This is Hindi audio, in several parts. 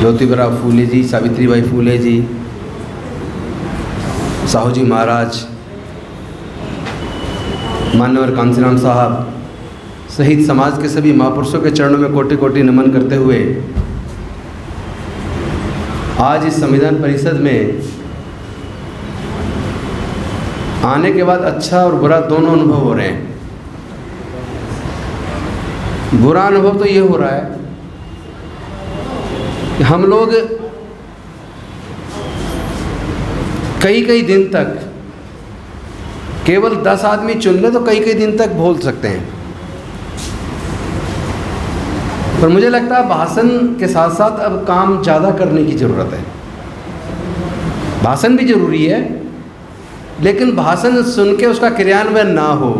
ज्योतिबा फूले जी, सावित्रीबाई फूले जी, साहू जी महाराज, मान्यवर कांसीराम साहब सहित समाज के सभी महापुरुषों के चरणों में कोटि कोटि नमन करते हुए आज इस संविधान परिषद में आने के बाद अच्छा और बुरा दोनों अनुभव हो रहे हैं। बुरा अनुभव तो ये हो रहा है कि हम लोग कई कई दिन तक केवल 10 आदमी चुन ले तो कई कई दिन तक बोल सकते हैं, पर मुझे लगता है भाषण के साथ साथ अब काम ज़्यादा करने की ज़रूरत है। भाषण भी ज़रूरी है, लेकिन भाषण सुन के उसका क्रियान्वयन ना हो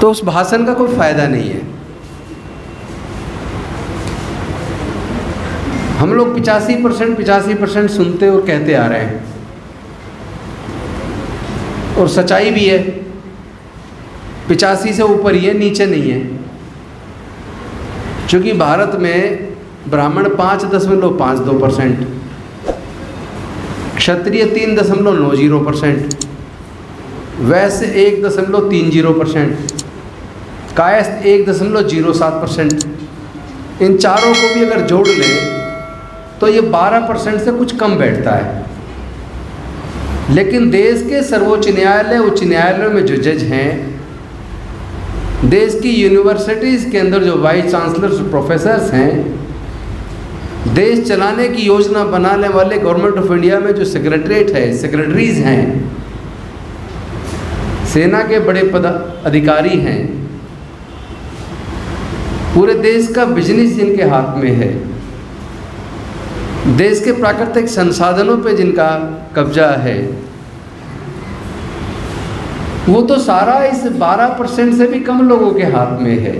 तो उस भाषण का कोई फ़ायदा नहीं है। हम लोग 85% सुनते और कहते आ रहे हैं, और सच्चाई भी है, 85 से ऊपर ही है, नीचे नहीं है। क्योंकि भारत में ब्राह्मण 5.52%, क्षत्रिय 3.90%, वैश्य 1.30%, कायस्थ 1.07%। इन चारों को भी अगर जोड़ लें तो ये 12% से कुछ कम बैठता है। लेकिन देश के सर्वोच्च न्यायालय, उच्च न्यायालयों में जो जज हैं, देश की यूनिवर्सिटीज़ के अंदर जो वाइस चांसलर्स, प्रोफेसर्स हैं, देश चलाने की योजना बनाने वाले गवर्नमेंट ऑफ इंडिया में जो सेक्रेटरीज हैं, सेना के बड़े अधिकारी हैं, पूरे देश का बिजनेस इनके हाथ में है, देश के प्राकृतिक संसाधनों पे जिनका कब्जा है, वो तो सारा इस 12% से भी कम लोगों के हाथ में है।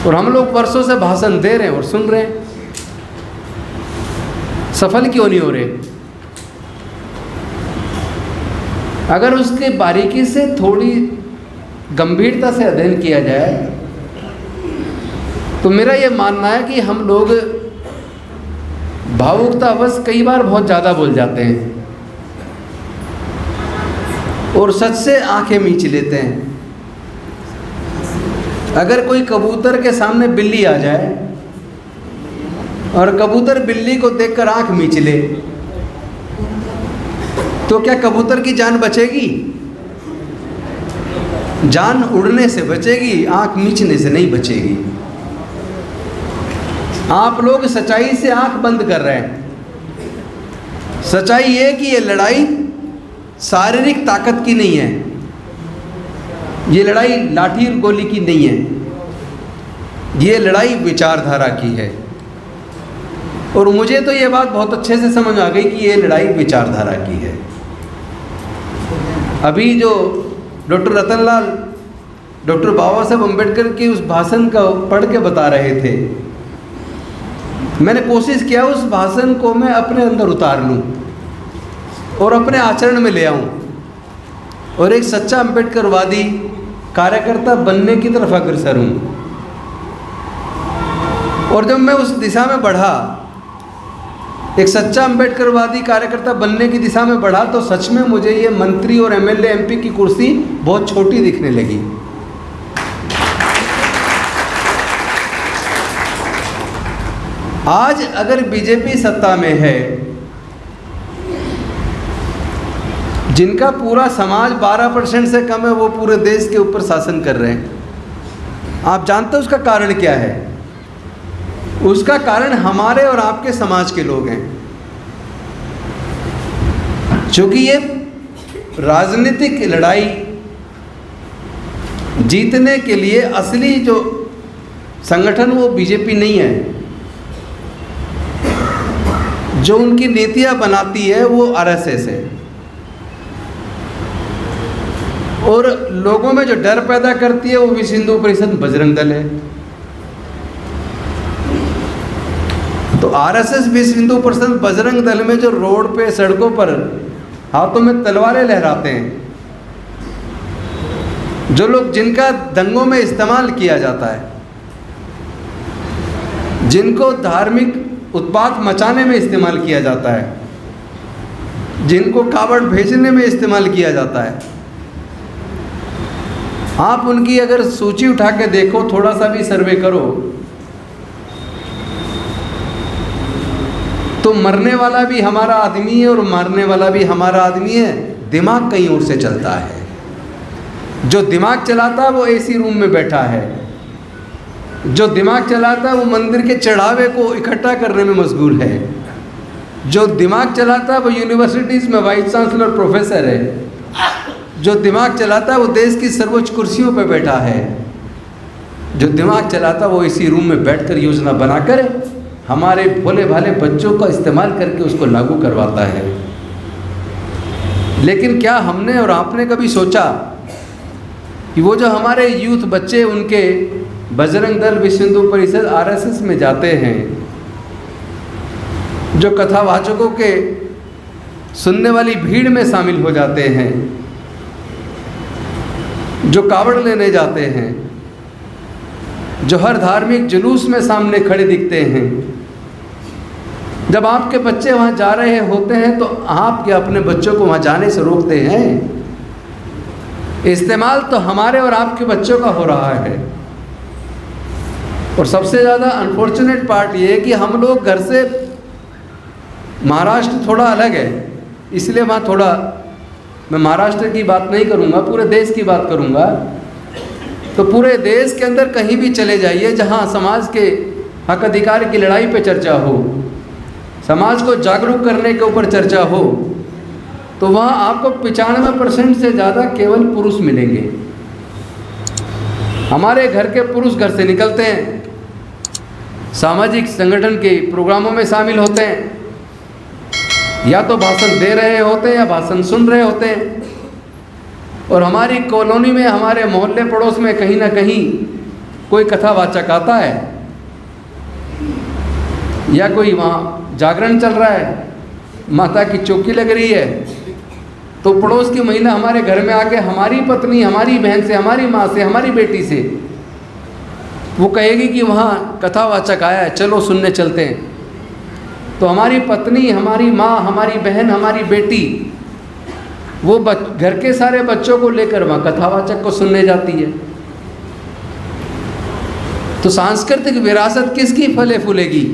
और हम लोग वर्षों से भाषण दे रहे हैं और सुन रहे हैं, सफल क्यों नहीं हो रहे? अगर उसके बारीकी से थोड़ी गंभीरता से अध्ययन किया जाए तो मेरा ये मानना है कि हम लोग भावुकतावश कई बार बहुत ज़्यादा बोल जाते हैं और सच से आंखें मीच लेते हैं। अगर कोई कबूतर के सामने बिल्ली आ जाए और कबूतर बिल्ली को देखकर आंख मीच ले तो क्या कबूतर की जान बचेगी? जान उड़ने से बचेगी, आंख मीचने से नहीं बचेगी। आप लोग सच्चाई से आंख बंद कर रहे हैं। सच्चाई ये कि ये लड़ाई शारीरिक ताकत की नहीं है, ये लड़ाई लाठी और गोली की नहीं है, ये लड़ाई विचारधारा की है। और मुझे तो ये बात बहुत अच्छे से समझ आ गई कि ये लड़ाई विचारधारा की है। अभी जो डॉक्टर रतनलाल डॉक्टर बाबा साहब अम्बेडकर की उस भाषण का पढ़ के बता रहे थे, मैंने कोशिश किया उस भाषण को मैं अपने अंदर उतार लूं और अपने आचरण में ले आऊं और एक सच्चा अम्बेडकरवादी कार्यकर्ता बनने की तरफ अग्रसर हूं। और जब मैं उस दिशा में बढ़ा, एक सच्चा अम्बेडकरवादी कार्यकर्ता बनने की दिशा में बढ़ा, तो सच में मुझे ये मंत्री और एमएलए एमपी की कुर्सी बहुत छोटी दिखने लगी। आज अगर बीजेपी सत्ता में है, जिनका पूरा समाज 12% से कम है, वो पूरे देश के ऊपर शासन कर रहे हैं, आप जानते हो उसका कारण क्या है? उसका कारण हमारे और आपके समाज के लोग हैं। क्योंकि ये राजनीतिक लड़ाई जीतने के लिए असली जो संगठन वो बीजेपी नहीं है, जो उनकी नीतियां बनाती है वो आरएसएस है। और लोगों में जो डर पैदा करती है वो विश्व हिंदू परिषद, बजरंग दल है। तो आरएसएस, विश्व हिंदू परिषद, बजरंग दल में जो रोड पे सड़कों पर हाथों में तलवारें लहराते हैं, जो लोग जिनका दंगों में इस्तेमाल किया जाता है, जिनको धार्मिक उत्पात मचाने में इस्तेमाल किया जाता है, जिनको कावड़ भेजने में इस्तेमाल किया जाता है। आप उनकी अगर सूची उठा के देखो, थोड़ा सा भी सर्वे करो, तो मरने वाला भी हमारा आदमी है और मारने वाला भी हमारा आदमी है। दिमाग कहीं और से चलता है। जो दिमाग चलाता है वो एसी रूम में बैठा है, जो दिमाग चलाता है वो मंदिर के चढ़ावे को इकट्ठा करने में मशगूल है, जो दिमाग चलाता है वो यूनिवर्सिटीज़ में वाइस चांसलर प्रोफेसर है, जो दिमाग चलाता है वो देश की सर्वोच्च कुर्सियों पर बैठा है, जो दिमाग चलाता है वो इसी रूम में बैठकर योजना बनाकर हमारे भोले भाले बच्चों का इस्तेमाल करके उसको लागू करवाता है। लेकिन क्या हमने और आपने कभी सोचा कि वो जो हमारे यूथ बच्चे उनके बजरंग दल, विश्व हिंदू परिषद, आरएसएस में जाते हैं, जो कथावाचकों के सुनने वाली भीड़ में शामिल हो जाते हैं, जो कावड़ लेने जाते हैं, जो हर धार्मिक जुलूस में सामने खड़े दिखते हैं, जब आपके बच्चे वहाँ जा रहे होते हैं तो आप क्या अपने बच्चों को वहाँ जाने से रोकते हैं? इस्तेमाल तो हमारे और आपके बच्चों का हो रहा है। और सबसे ज़्यादा अनफॉर्चुनेट पार्ट ये है कि हम लोग घर से, महाराष्ट्र थोड़ा अलग है इसलिए वहाँ थोड़ा, मैं महाराष्ट्र की बात नहीं करूँगा, पूरे देश की बात करूँगा। तो पूरे देश के अंदर कहीं भी चले जाइए जहाँ समाज के हक अधिकार की लड़ाई पे चर्चा हो, समाज को जागरूक करने के ऊपर चर्चा हो, तो वहाँ आपको 95% से ज़्यादा केवल पुरुष मिलेंगे। हमारे घर के पुरुष घर से निकलते हैं, सामाजिक संगठन के प्रोग्रामों में शामिल होते हैं, या तो भाषण दे रहे होते हैं या भाषण सुन रहे होते हैं। और हमारी कॉलोनी में, हमारे मोहल्ले पड़ोस में कहीं ना कहीं कोई कथावाचक आता है, या कोई वहाँ जागरण चल रहा है, माता की चौकी लग रही है, तो पड़ोस की महिला हमारे घर में आके हमारी पत्नी, हमारी बहन से, हमारी माँ से, हमारी बेटी से वो कहेगी कि वहाँ कथावाचक आया है, चलो सुनने चलते हैं। तो हमारी पत्नी, हमारी माँ, हमारी बहन, हमारी बेटी वो घर के सारे बच्चों को लेकर वहाँ कथावाचक को सुनने जाती है। तो सांस्कृतिक विरासत किसकी फले फूलेगी?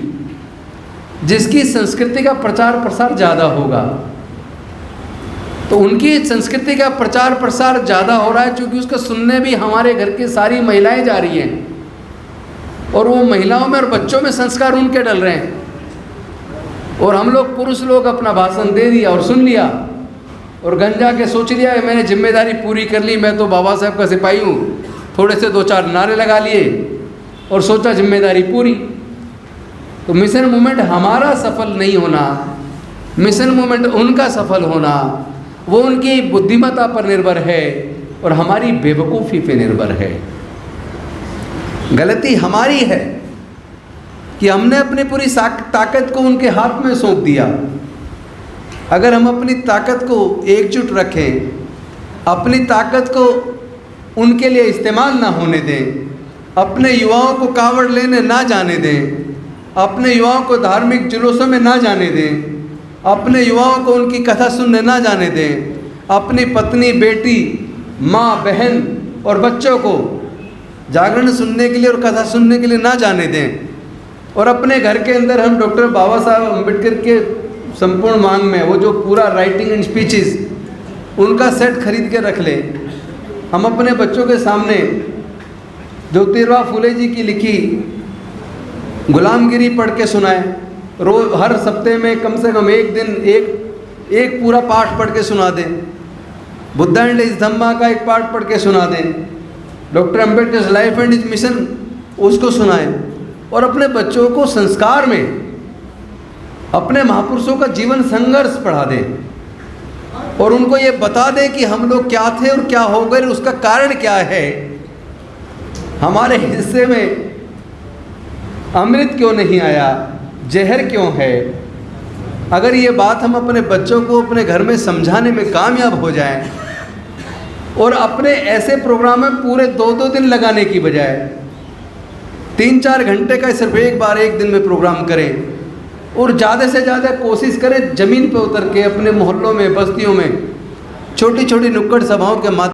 जिसकी संस्कृति का प्रचार प्रसार ज़्यादा होगा। तो उनकी संस्कृति का प्रचार प्रसार ज़्यादा हो रहा है क्योंकि उसको सुनने भी हमारे घर की सारी महिलाएं जा रही हैं, और वो महिलाओं में और बच्चों में संस्कार उनके डल रहे हैं। और हम लोग पुरुष लोग अपना भाषण दे दिया और सुन लिया, और गंजा के सोच लिया है मैंने जिम्मेदारी पूरी कर ली, मैं तो बाबा साहब का सिपाही हूँ, थोड़े से 2-4 नारे लगा लिए और सोचा जिम्मेदारी पूरी। तो मिशन मूवमेंट हमारा सफल नहीं होना, मिशन मूवमेंट उनका सफल होना वो उनकी बुद्धिमत्ता पर निर्भर है और हमारी बेवकूफ़ी पे निर्भर है। गलती हमारी है कि हमने अपनी पूरी ताकत को उनके हाथ में सौंप दिया। अगर हम अपनी ताकत को एकजुट रखें, अपनी ताकत को उनके लिए इस्तेमाल ना होने दें, अपने युवाओं को कावड़ लेने ना जाने दें, अपने युवाओं को धार्मिक जुलूसों में ना जाने दें, अपने युवाओं को उनकी कथा सुनने ना जाने दें, अपनी पत्नी, बेटी, माँ, बहन और बच्चों को जागरण सुनने के लिए और कथा सुनने के लिए ना जाने दें, और अपने घर के अंदर हम डॉक्टर बाबा साहब अम्बेडकर के संपूर्ण मांग में वो जो पूरा राइटिंग एंड स्पीचेस उनका सेट खरीद के रख लें। हम अपने बच्चों के सामने ज्योतिराव फुले जी की लिखी गुलामगिरी पढ़ के सुनाएं। रोज हर सप्ते में कम से कम एक दिन एक पूरा पाठ पढ़ के सुना दें। बुद्धा एंड इज धम्मा का एक पाठ पढ़ के सुना दें। Doctor Ambedkar life and is mission उसको सुनाएं, और अपने बच्चों को संस्कार में अपने महापुरुषों का जीवन संघर्ष पढ़ा दें, और उनको ये बता दें कि हम लोग क्या थे और क्या हो गए, उसका कारण क्या है, हमारे हिस्से में अमृत क्यों नहीं आया, जहर क्यों है। अगर ये बात हम अपने बच्चों को अपने घर में समझाने में कामयाब हो जाएं, और अपने ऐसे प्रोग्राम में पूरे 2-2 दिन लगाने की बजाय 3-4 घंटे का सिर्फ एक बार एक दिन में प्रोग्राम करें और ज़्यादा से ज़्यादा कोशिश करें ज़मीन पे उतर के अपने मोहल्लों में, बस्तियों में छोटी छोटी नुक्कड़ सभाओं के माध्यम